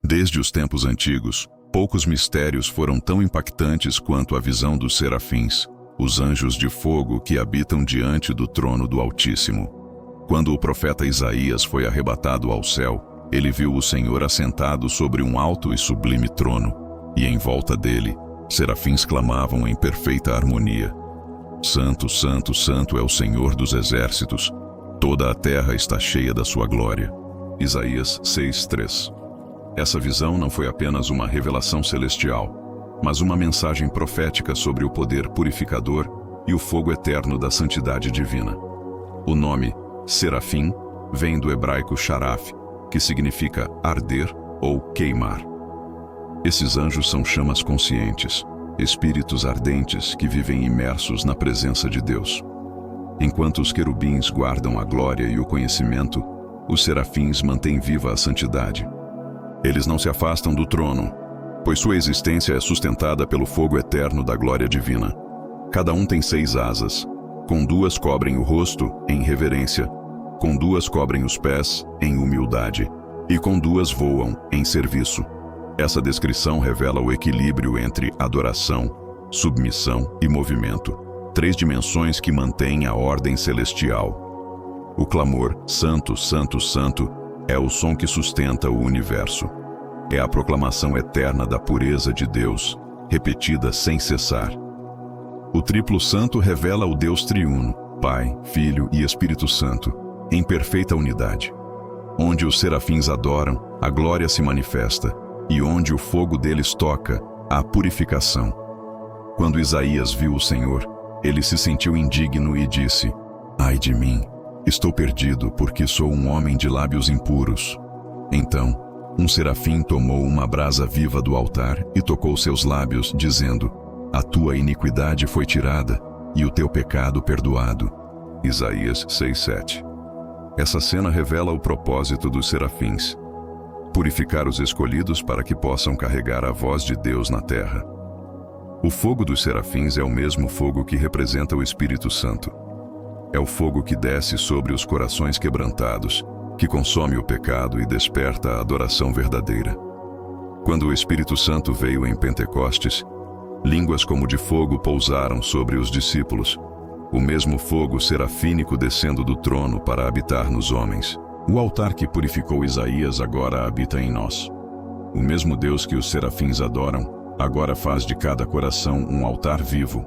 Desde os tempos antigos, poucos mistérios foram tão impactantes quanto a visão dos serafins, os anjos de fogo que habitam diante do trono do Altíssimo. Quando o profeta Isaías foi arrebatado ao céu, ele viu o Senhor assentado sobre um alto e sublime trono, e em volta dele, serafins clamavam em perfeita harmonia: Santo, Santo, Santo é o Senhor dos exércitos, toda a terra está cheia da sua glória. Isaías 6:3. Essa visão não foi apenas uma revelação celestial, mas uma mensagem profética sobre o poder purificador e o fogo eterno da santidade divina. O nome serafim vem do hebraico sharaf, que significa arder ou queimar. Esses anjos são chamas conscientes, espíritos ardentes que vivem imersos na presença de Deus. Enquanto os querubins guardam a glória e o conhecimento, os serafins mantêm viva a santidade. Eles não se afastam do trono, pois sua existência é sustentada pelo fogo eterno da glória divina. Cada um tem 6 asas. Com 2 cobrem o rosto, em reverência, com 2 cobrem os pés, em humildade, e com 2 voam, em serviço. Essa descrição revela o equilíbrio entre adoração, submissão e movimento, 3 dimensões que mantêm a ordem celestial. O clamor Santo, Santo, Santo é o som que sustenta o universo. É a proclamação eterna da pureza de Deus, repetida sem cessar. O triplo santo revela o Deus triuno, Pai, Filho e Espírito Santo, em perfeita unidade. Onde os serafins adoram, a glória se manifesta, e onde o fogo deles toca, há purificação. Quando Isaías viu o Senhor, ele se sentiu indigno e disse: Ai de mim! Estou perdido, porque sou um homem de lábios impuros. Então, um serafim tomou uma brasa viva do altar e tocou seus lábios, dizendo: A tua iniquidade foi tirada, e o teu pecado perdoado. Isaías 6:7. Essa cena revela o propósito dos serafins: purificar os escolhidos para que possam carregar a voz de Deus na terra. O fogo dos serafins é o mesmo fogo que representa o Espírito Santo. É o fogo que desce sobre os corações quebrantados, que consome o pecado e desperta a adoração verdadeira. Quando o Espírito Santo veio em Pentecostes, línguas como de fogo pousaram sobre os discípulos, o mesmo fogo serafínico descendo do trono para habitar nos homens. O altar que purificou Isaías agora habita em nós. O mesmo Deus que os serafins adoram, agora faz de cada coração um altar vivo.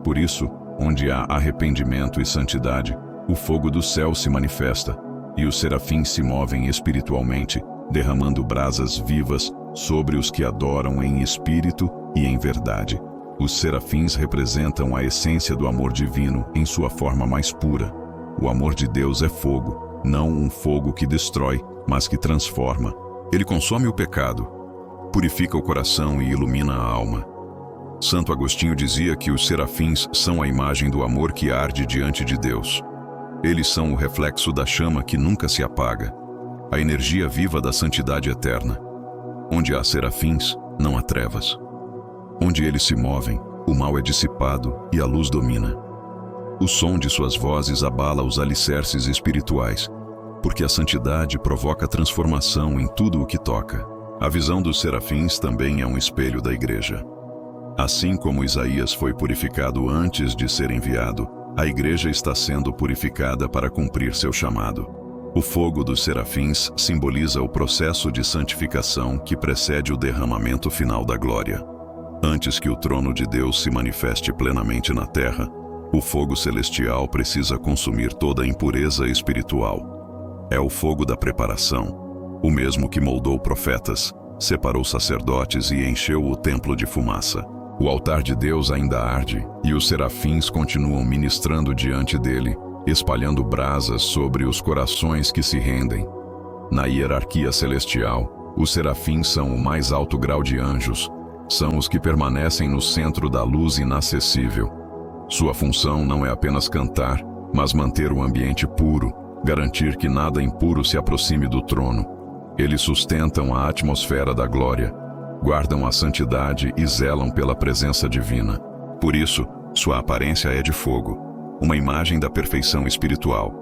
Por isso, onde há arrependimento e santidade, o fogo do céu se manifesta, e os serafins se movem espiritualmente, derramando brasas vivas sobre os que adoram em espírito e em verdade. Os serafins representam a essência do amor divino em sua forma mais pura. O amor de Deus é fogo, não um fogo que destrói, mas que transforma. Ele consome o pecado, purifica o coração e ilumina a alma. Santo Agostinho dizia que os serafins são a imagem do amor que arde diante de Deus. Eles são o reflexo da chama que nunca se apaga, a energia viva da santidade eterna. Onde há serafins, não há trevas. Onde eles se movem, o mal é dissipado e a luz domina. O som de suas vozes abala os alicerces espirituais, porque a santidade provoca transformação em tudo o que toca. A visão dos serafins também é um espelho da igreja. Assim como Isaías foi purificado antes de ser enviado, a igreja está sendo purificada para cumprir seu chamado. O fogo dos serafins simboliza o processo de santificação que precede o derramamento final da glória. Antes que o trono de Deus se manifeste plenamente na terra, o fogo celestial precisa consumir toda a impureza espiritual. É o fogo da preparação, o mesmo que moldou profetas, separou sacerdotes e encheu o templo de fumaça. O altar de Deus ainda arde, e os serafins continuam ministrando diante dele, espalhando brasas sobre os corações que se rendem. Na hierarquia celestial, os serafins são o mais alto grau de anjos, são os que permanecem no centro da luz inacessível. Sua função não é apenas cantar, mas manter o ambiente puro, garantir que nada impuro se aproxime do trono. Eles sustentam a atmosfera da glória, guardam a santidade e zelam pela presença divina. Por isso, sua aparência é de fogo, uma imagem da perfeição espiritual.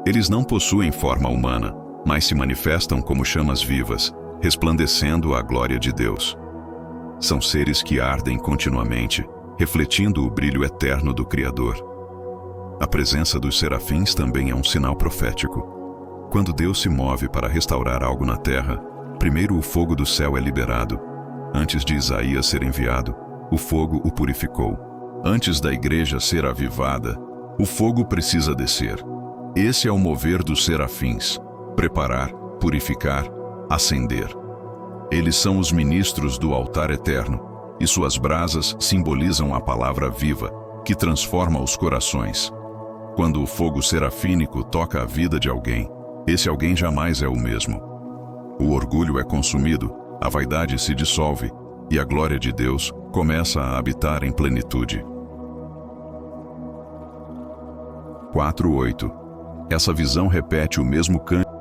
Eles não possuem forma humana, mas se manifestam como chamas vivas, resplandecendo a glória de Deus. São seres que ardem continuamente, refletindo o brilho eterno do Criador. A presença dos serafins também é um sinal profético. Quando Deus se move para restaurar algo na terra, primeiro o fogo do céu é liberado. Antes de Isaías ser enviado, o fogo o purificou. Antes da igreja ser avivada, o fogo precisa descer. Esse é o mover dos serafins: preparar, purificar, acender. Eles são os ministros do altar eterno, e suas brasas simbolizam a palavra viva, que transforma os corações. Quando o fogo serafínico toca a vida de alguém, esse alguém jamais é o mesmo. O orgulho é consumido, a vaidade se dissolve, e a glória de Deus começa a habitar em plenitude. 4:8. Essa visão repete o mesmo cântico.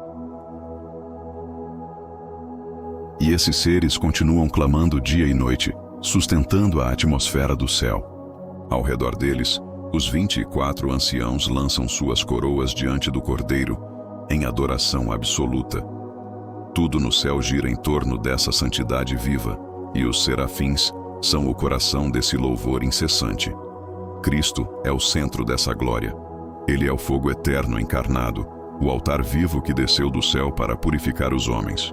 E esses seres continuam clamando dia e noite, sustentando a atmosfera do céu. Ao redor deles, os 24 anciãos lançam suas coroas diante do Cordeiro, em adoração absoluta. Tudo no céu gira em torno dessa santidade viva, e os serafins são o coração desse louvor incessante. Cristo é o centro dessa glória. Ele é o fogo eterno encarnado, o altar vivo que desceu do céu para purificar os homens.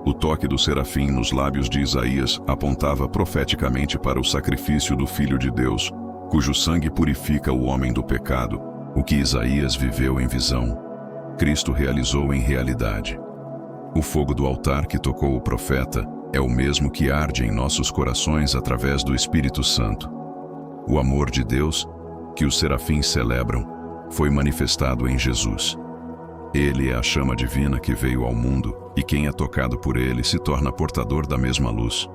O toque do serafim nos lábios de Isaías apontava profeticamente para o sacrifício do Filho de Deus, cujo sangue purifica o homem do pecado. O que Isaías viveu em visão, Cristo realizou em realidade. O fogo do altar que tocou o profeta é o mesmo que arde em nossos corações através do Espírito Santo. O amor de Deus, que os serafins celebram, foi manifestado em Jesus. Ele é a chama divina que veio ao mundo, e quem é tocado por ele se torna portador da mesma luz.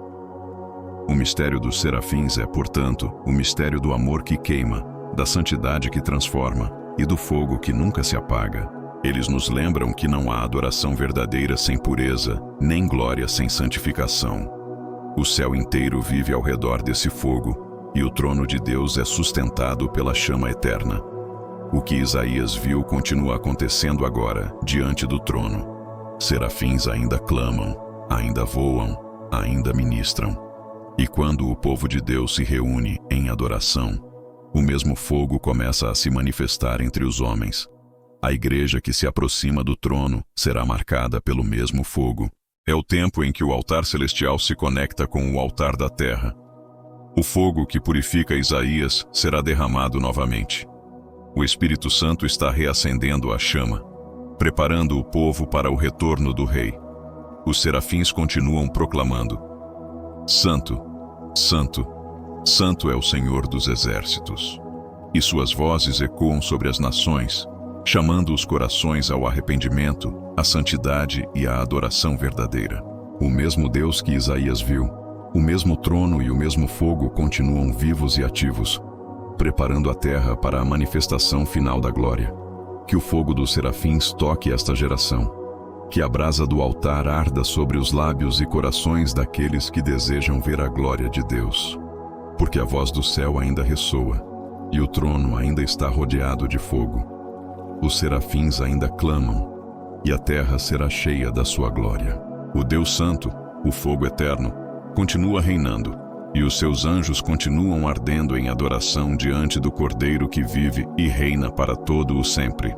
O mistério dos serafins é, portanto, o mistério do amor que queima, da santidade que transforma e do fogo que nunca se apaga. Eles nos lembram que não há adoração verdadeira sem pureza, nem glória sem santificação. O céu inteiro vive ao redor desse fogo, e o trono de Deus é sustentado pela chama eterna. O que Isaías viu continua acontecendo agora, diante do trono. Serafins ainda clamam, ainda voam, ainda ministram. E quando o povo de Deus se reúne em adoração, o mesmo fogo começa a se manifestar entre os homens. A igreja que se aproxima do trono será marcada pelo mesmo fogo. É o tempo em que o altar celestial se conecta com o altar da terra. O fogo que purifica Isaías será derramado novamente. O Espírito Santo está reacendendo a chama, preparando o povo para o retorno do Rei. Os serafins continuam proclamando: Santo, Santo, Santo é o Senhor dos exércitos. E suas vozes ecoam sobre as nações, chamando os corações ao arrependimento, à santidade e à adoração verdadeira. O mesmo Deus que Isaías viu, o mesmo trono e o mesmo fogo continuam vivos e ativos, preparando a terra para a manifestação final da glória. Que o fogo dos serafins toque esta geração. Que a brasa do altar arda sobre os lábios e corações daqueles que desejam ver a glória de Deus. Porque a voz do céu ainda ressoa, e o trono ainda está rodeado de fogo. Os serafins ainda clamam, e a terra será cheia da sua glória. O Deus Santo, o fogo eterno, continua reinando, e os seus anjos continuam ardendo em adoração diante do Cordeiro que vive e reina para todo o sempre.